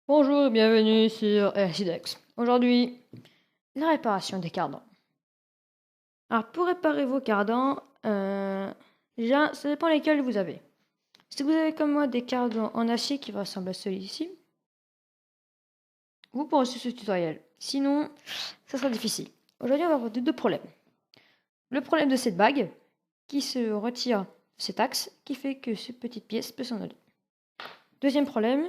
Bonjour et bienvenue sur Sidex. Aujourd'hui, la réparation des cardans. Alors pour réparer vos cardans, déjà ça dépend lesquels vous avez. Si vous avez comme moi des cardans en acier qui ressemblent à celui-ci, vous pourrez suivre ce tutoriel. Sinon, ça sera difficile. Aujourd'hui on va avoir deux problèmes. Le problème de cette bague qui se retire de cet axe qui fait que cette petite pièce peut s'enlever. Deuxième problème,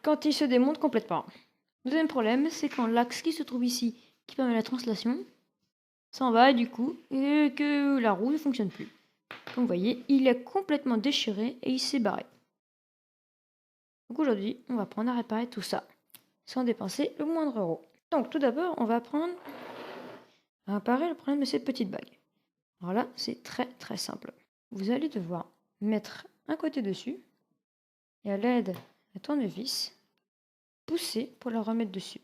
quand il se démonte complètement. Deuxième problème, c'est quand l'axe qui se trouve ici, qui permet la translation, s'en va du coup, et que la roue ne fonctionne plus. Comme vous voyez, il est complètement déchiré et il s'est barré. Donc aujourd'hui, on va apprendre à réparer tout ça, sans dépenser le moindre euro. Donc tout d'abord, on va apprendre à réparer le problème de cette petite bague. Alors là, c'est très simple. Vous allez devoir mettre un côté dessus, et à l'aide d'un tournevis, pousser pour la remettre dessus.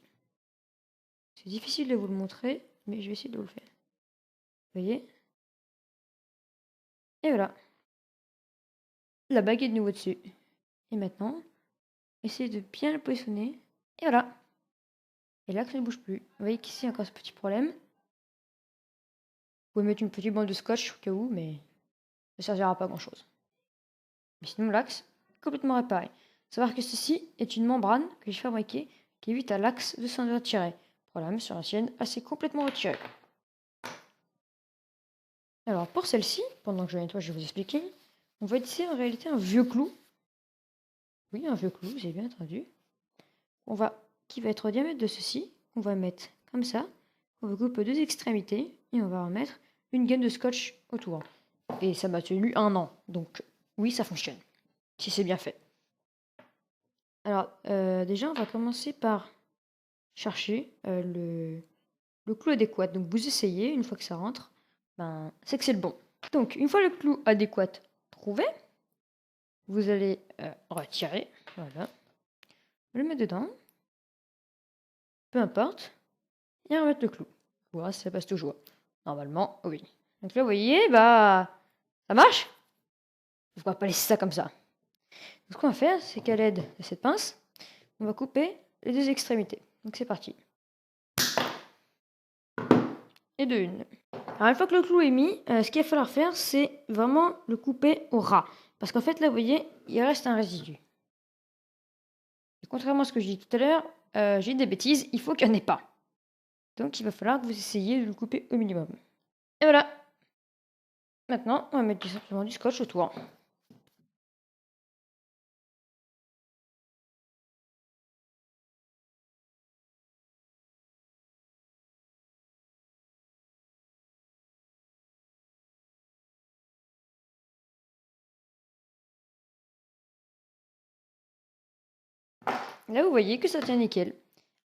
C'est difficile de vous le montrer, mais je vais essayer de vous le faire. Vous voyez? Et voilà. La bague est de nouveau dessus. Et maintenant, essayez de bien le positionner. Et voilà. Et l'axe ne bouge plus. Vous voyez qu'ici, il y a encore ce petit problème. Vous pouvez mettre une petite bande de scotch au cas où, mais ça ne servira pas à grand chose. Mais sinon, l'axe est complètement réparé. Savoir que ceci est une membrane que j'ai fabriquée qui évite à l'axe de s'en retirer. Problème sur la sienne, elle s'est complètement retirée. Alors pour celle-ci, pendant que je la nettoie, je vais vous expliquer. On va utiliser en réalité un vieux clou. Oui, un vieux clou, vous avez bien entendu. Qui va être au diamètre de ceci. On va mettre comme ça. On va couper deux extrémités et on va remettre une gaine de scotch autour. Et ça m'a tenu 1 an. Donc oui, ça fonctionne. Si c'est bien fait. Alors déjà, on va commencer par chercher le clou adéquat. Donc vous essayez, une fois que ça rentre, c'est que c'est le bon. Donc une fois le clou adéquat trouvé, vous allez retirer. Voilà. Vous le mettre dedans. Peu importe. Et remettre le clou. Voilà, ça passe toujours. Normalement, oui. Donc là, vous voyez, ça marche. On ne va pas laisser ça comme ça. Donc, ce qu'on va faire, c'est qu'à l'aide de cette pince, on va couper les deux extrémités. Donc c'est parti. Et de une. Alors une fois que le clou est mis, ce qu'il va falloir faire, c'est vraiment le couper au ras. Parce qu'en fait, là, vous voyez, il reste un résidu. Et contrairement à ce que je dis tout à l'heure, j'ai dit des bêtises, il faut qu'il n'y en ait pas. Donc il va falloir que vous essayiez de le couper au minimum. Et voilà. Maintenant, on va mettre tout simplement du scotch autour. Là, vous voyez que ça tient nickel.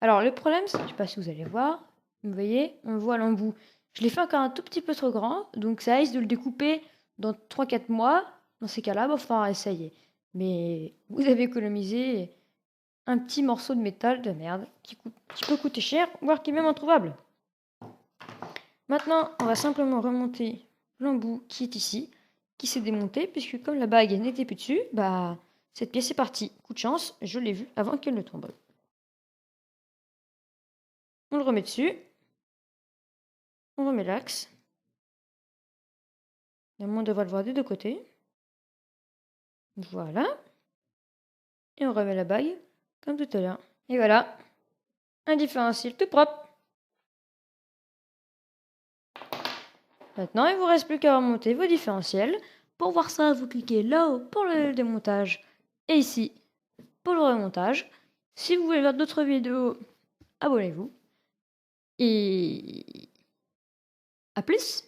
Alors, le problème, je ne sais pas si vous allez voir, vous voyez, on le voit à l'embout. Je l'ai fait encore un tout petit peu trop grand, donc ça risque de le découper dans 3-4 mois. Dans ces cas-là, il va falloir essayer. Mais vous avez économisé un petit morceau de métal de merde qui peut coûter cher, voire qui est même introuvable. Maintenant, on va simplement remonter l'embout qui est ici, qui s'est démonté, puisque comme la bague n'était plus dessus, cette pièce est partie. Coup de chance, je l'ai vue avant qu'elle ne tombe. On le remet dessus. On remet l'axe. Normalement, on devrait le voir des deux côtés. Voilà. Et on remet la bague, comme tout à l'heure. Et voilà. Un différentiel tout propre. Maintenant, il ne vous reste plus qu'à remonter vos différentiels. Pour voir ça, vous cliquez là-haut pour le démontage et ici pour le remontage. Si vous voulez voir d'autres vidéos, abonnez-vous. Et à plus!